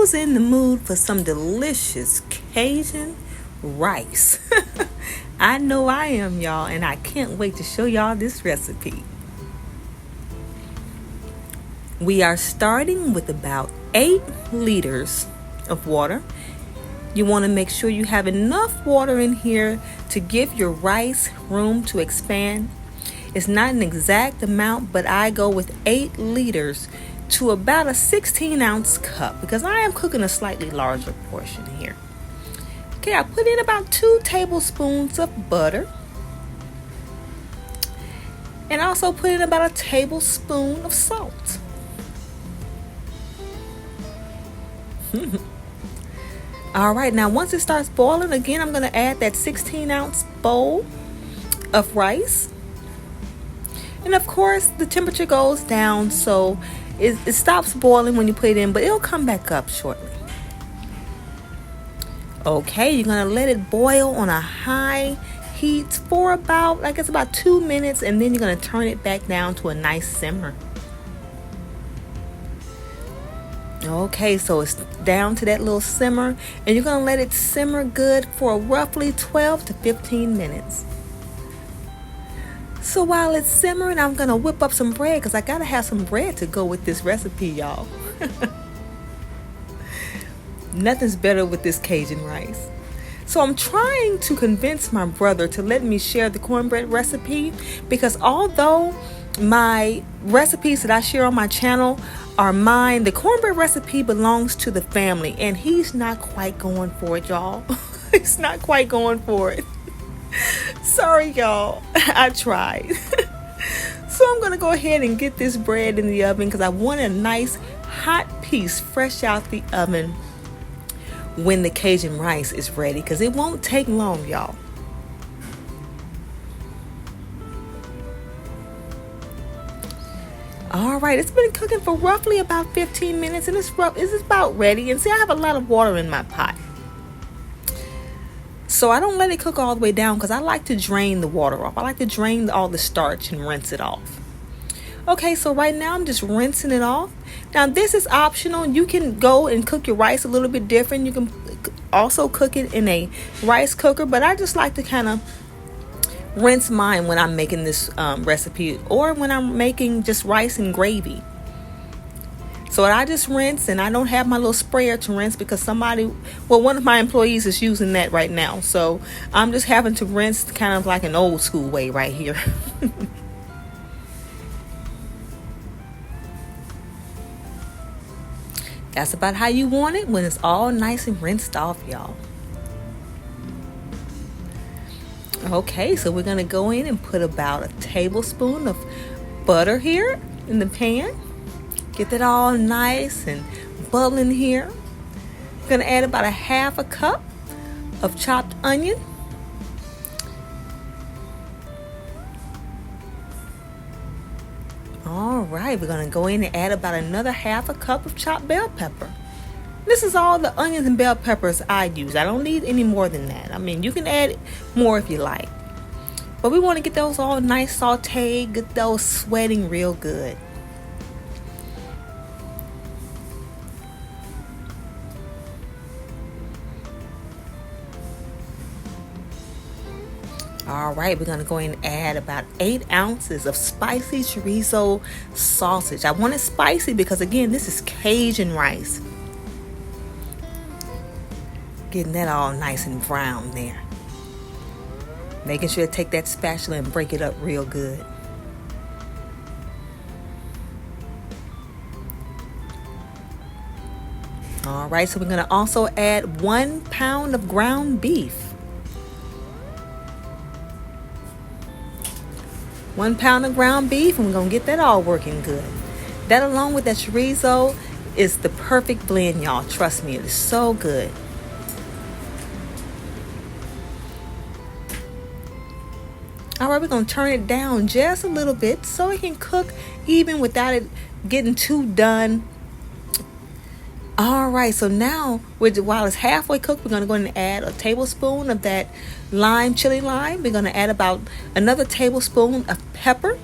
Who's in the mood for some delicious Cajun rice? I know I am, y'all, and I can't wait to show y'all this recipe. We are starting with about 8 liters of water. You want to make sure you have enough water in here to give your rice room to expand. It's not an exact amount, but I go with 8 liters to about a 16-ounce cup because I am cooking a slightly larger portion here. Okay, I put in about 2 tablespoons of butter. And also put in about a tablespoon of salt. All right, now once it starts boiling, again, I'm going to add that 16-ounce bowl of rice. And of course, the temperature goes down, so it stops boiling when you put it in, but it'll come back up shortly. Okay, you're going to let it boil on a high heat for about 2 minutes, and then you're going to turn it back down to a nice simmer. Okay, so it's down to that little simmer, and you're going to let it simmer good for roughly 12 to 15 minutes. So while it's simmering, I'm going to whip up some bread because I got to have some bread to go with this recipe, y'all. Nothing's better with this Cajun rice. So I'm trying to convince my brother to let me share the cornbread recipe because although my recipes that I share on my channel are mine, the cornbread recipe belongs to the family, and he's not quite going for it, y'all. He's not quite going for it. Sorry, y'all. I tried. So I'm going to go ahead and get this bread in the oven because I want a nice hot piece fresh out the oven when the Cajun rice is ready, because it won't take long, y'all. All right, it's been cooking for roughly about 15 minutes, and it's about ready. And see, I have a lot of water in my pot, so I don't let it cook all the way down because I like to drain the water off. I like to drain all the starch and rinse it off. Okay, so right now I'm just rinsing it off. Now this is optional. You can go and cook your rice a little bit different. You can also cook it in a rice cooker, but I just like to kind of rinse mine when I'm making this recipe, or when I'm making just rice and gravy. So I just rinse, and I don't have my little sprayer to rinse because one of my employees is using that right now. So I'm just having to rinse kind of like an old school way right here. That's about how you want it when it's all nice and rinsed off, y'all. Okay, so we're going to go in and put about a tablespoon of butter here in the pan. Get that all nice and bubbling here. We're going to add about a half a cup of chopped onion. All right, we're going to go in and add about another half a cup of chopped bell pepper. This is all the onions and bell peppers I use. I don't need any more than that. I mean, you can add more if you like. But we want to get those all nice sauteed, get those sweating real good. All right, we're going to go in and add about 8 ounces of spicy chorizo sausage. I want it spicy because, again, this is Cajun rice. Getting that all nice and brown there. Making sure to take that spatula and break it up real good. All right, so we're going to also add 1 pound of ground beef. 1 pound of ground beef, and we're going to get that all working good. That along with that chorizo is the perfect blend, y'all. Trust me, it is so good. All right, we're going to turn it down just a little bit so it can cook even without it getting too done. All right, so now while it's halfway cooked, we're going to go ahead and add a tablespoon of that chili lime. We're going to add about another tablespoon of pepper.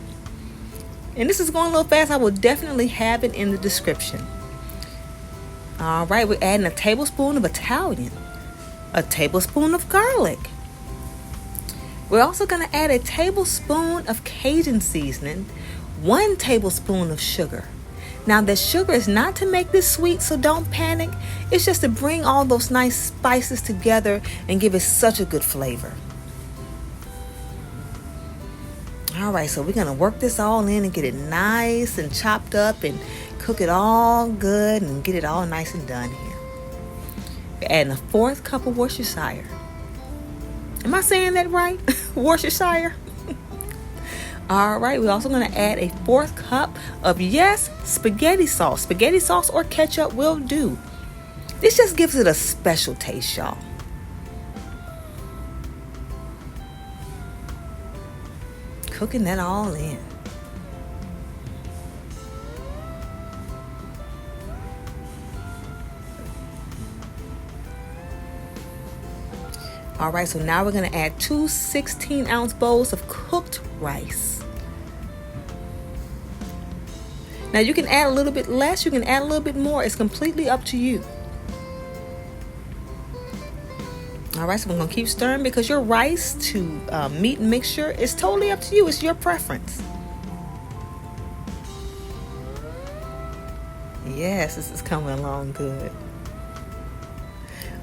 And this is going a little fast. I will definitely have it in the description. All right, we're adding a tablespoon of Italian, a tablespoon of garlic. We're also going to add a tablespoon of Cajun seasoning, 1 tablespoon of sugar. Now, the sugar is not to make this sweet, so don't panic. It's just to bring all those nice spices together and give it such a good flavor. All right, so we're going to work this all in and get it nice and chopped up and cook it all good and get it all nice and done here. We're adding a 1/4 cup of Worcestershire. Am I saying that right? Worcestershire? All right, we're also going to add a 1/4 cup of, yes, spaghetti sauce. Spaghetti sauce or ketchup will do. This just gives it a special taste, y'all. Cooking that all in. All right, so now we're going to add 2 16-ounce bowls of cooked rice. Now, you can add a little bit less, you can add a little bit more. It's completely up to you. All right, so we're going to keep stirring because your rice to meat mixture is totally up to you. It's your preference. Yes, this is coming along good.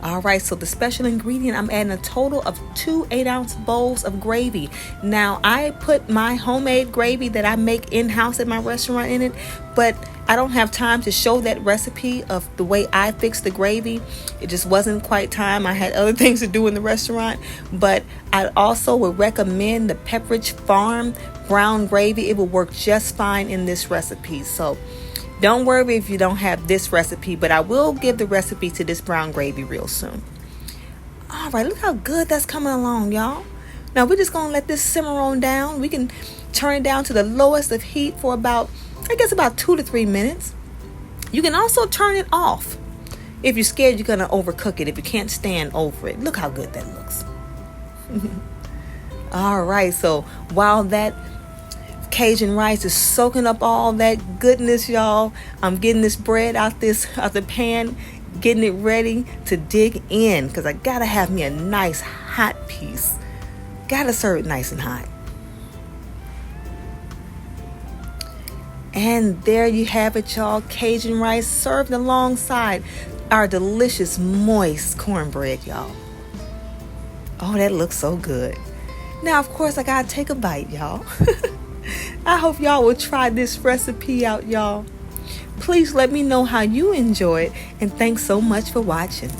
All right, so the special ingredient, I'm adding a total of 2 8-ounce bowls of gravy. Now, I put my homemade gravy that I make in-house at my restaurant in it, but I don't have time to show that recipe of the way I fix the gravy. It just wasn't quite time. I had other things to do in the restaurant, but I also would recommend the Pepperidge Farm brown gravy. It will work just fine in this recipe. So don't worry if you don't have this recipe, but I will give the recipe to this brown gravy real soon. All right, look how good that's coming along, y'all. Now we're just going to let this simmer on down. We can turn it down to the lowest of heat for about 2 to 3 minutes. You can also turn it off if you're scared you're going to overcook it, if you can't stand over it. Look how good that looks. All right, so while that Cajun rice is soaking up all that goodness, y'all, I'm getting this bread out the pan, getting it ready to dig in because I gotta have me a nice hot piece. Gotta serve it nice and hot. And there you have it, y'all. Cajun rice served alongside our delicious moist cornbread, y'all. Oh, that looks so good. Now, of course, I gotta take a bite, y'all. I hope y'all will try this recipe out, y'all. Please let me know how you enjoy it, and thanks so much for watching.